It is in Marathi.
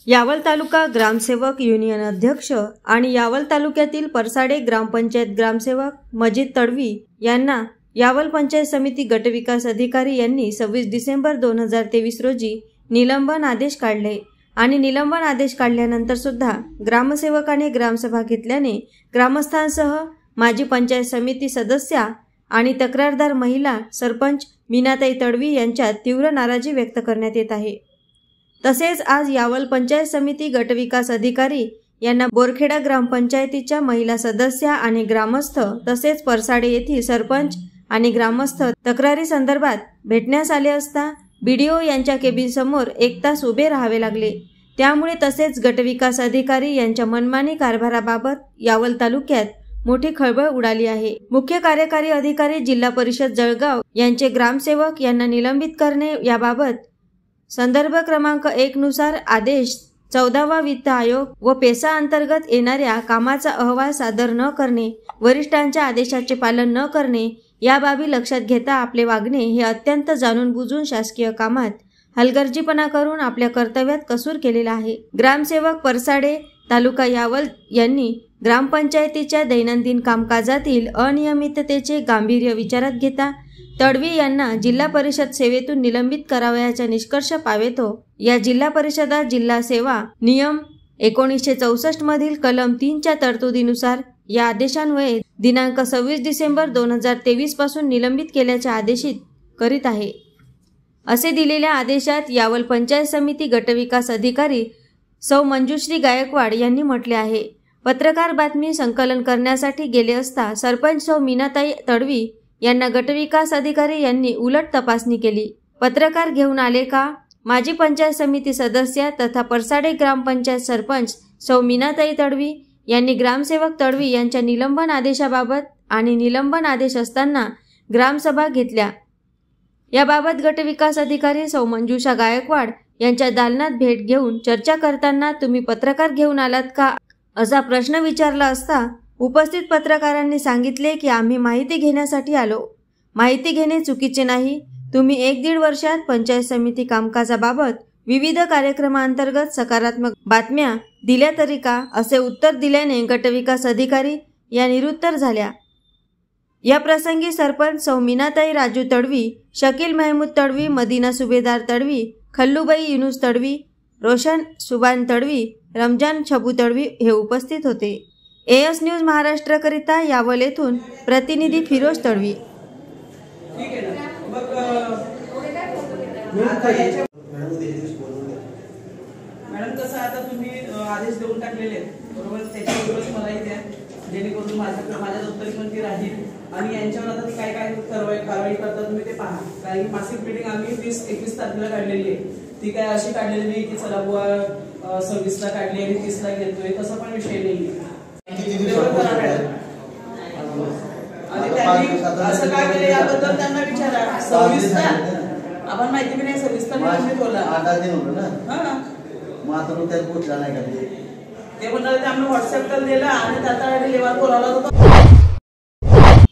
यावल तालुका ग्रामसेवक युनियन अध्यक्ष आणि यावल तालुक्यातील परसाडे ग्रामपंचायत ग्रामसेवक मजीद तडवी यांना यावल पंचायत समिती गटविकास अधिकारी यांनी 26 डिसेंबर 2023 रोजी निलंबन आदेश काढले आणि निलंबन आदेश काढल्यानंतर सुद्धा ग्रामसेवकाने ग्रामसभा घेतल्याने ग्रामस्थांसह माजी पंचायत समिती सदस्या आणि तक्रारदार महिला सरपंच मीनाताई तडवी यांच्यात तीव्र नाराजी व्यक्त करण्यात येत आहे। तसेच आज यावल पंचायत समिती गटविकास अधिकारी यांना बोरखेडा ग्रामपंचायतीच्या महिला सदस्या आणि ग्रामस्थ तसेच परसाडे येथील सरपंच आणि ग्रामस्थ तक्रारी संदर्भात भेटण्यास आले असता बीडीओ यांच्या केबिनसमोर 1 तास उभे राहावे लागले। त्यामुळे तसेच गटविकास अधिकारी यांच्या मनमानी कारभाराबाबत यावल तालुक्यात मोठी खळबळ उडाली आहे। मुख्य कार्यकारी अधिकारी जिल्हा परिषद जळगाव यांचे ग्रामसेवक यांना निलंबित करणे याबाबत संदर्भ क्रमांक 1 नुसार आदेश 14वा वित्त आयोग व पेसा अंतर्गत येणाऱ्या कामाचा अहवाल सादर न करणे, वरिष्ठांच्या आदेशाचे पालन न करणे या बाबी लक्षात घेता आपले वागणे हे अत्यंत जाणून बुजून शासकीय कामात हलगर्जीपणा करून आपल्या कर्तव्यात कसूर केलेला आहे। ग्रामसेवक परसाडे तालुका यावल यांनी ग्रामपंचायतीच्या दैनंदिन कामकाजातील अनियमिततेचे गांभीर्य विचारात घेता तडवी यांना जिल्हा परिषद सेवेतून निलंबित करावयाचा निष्कर्ष पावेतो। या जिल्हा परिषदा जिल्हा सेवा नियम 1964 मधील कलम 3 च्या तरतुदीनुसार या आदेशान्वये दिनांक 26 डिसेंबर 2023 पासून निलंबित केल्याचे आदेशित करीत आहे। असे दिलेल्या आदेशात यावल पंचायत समिती गटविकास अधिकारी सौ मंजुश्री गायकवाड यांनी म्हटले आहे। पत्रकार बातमी संकलन करण्यासाठी गेले असता सरपंच सौ मीनाताई तडवी यांना गटविकास अधिकारी यांनी उलट तपासणी केली। पत्रकार घेऊन आले का? माजी पंचायत समिती सदस्य तथा परसाडे ग्रामपंचायत सरपंच सौ मीनाताई तडवी यांनी ग्रामसेवक तडवी यांच्या निलंबन आदेशाबाबत आणि निलंबन आदेश असताना ग्रामसभा घेतल्या। याबाबत गटविकास अधिकारी सौ मंजुषा गायकवाड यांच्या दालनात भेट घेऊन चर्चा करताना तुम्ही पत्रकार घेऊन आलात का असा प्रश्न विचारला असता उपस्थित पत्रकारांनी सांगितले की आम्ही माहिती घेण्यासाठी आलो। माहिती घेणे चुकीचे नाही। तुम्ही 1-1.5 वर्षात पंचायत समिती कामकाजाबाबत विविध कार्यक्रमांतर्गत सकारात्मक बातम्या दिल्या तरी का असे उत्तर दिल्याने गटविकास अधिकारी या निरुत्तर झाल्या। या प्रसंगी सरपंच सौ मीनाताई राजू तडवी, शकील महमूद तडवी, मदीना सुभेदार तडवी, खल्लूबाई युनुस तडवी, रोशन सुबान तडवी, रमजान छबू तडवी हे उपस्थित होते। एएस न्यूज महाराष्ट्र करिता यावल येथून प्रतिनिधी फिरोज तडवी। मॅडम कसं आता तुम्ही आदेश देऊन टाकलेले बरोबर, त्याच्यावरच मला द्या जेणेकरून माझ्या दप्तरी पण ती राहील आणि यांच्यावर आता ती काय काय कारवाई करता तुम्ही ते पहा। कारण की मासिक मीटिंग आम्ही 20-21 तारखेला काढलेली आहे, ती काय अशी काढलेली नाही की चला बुवा 26ला काढली आणि 30ला घेतोय, तसा पण विषय नाही। आणि त्यांनी असं काय केलं याबद्दल त्यांना विचारा। 26ला आपण माहिती बी नाही, 26ला मी बोलला 8 दिन होतं ना। हां मग आता त्यात पोहोचला नाही का ते म्हणाले ते आम्ही व्हॉट्सअप कर दिला आणि त्याचा लेवा बोलावला होता।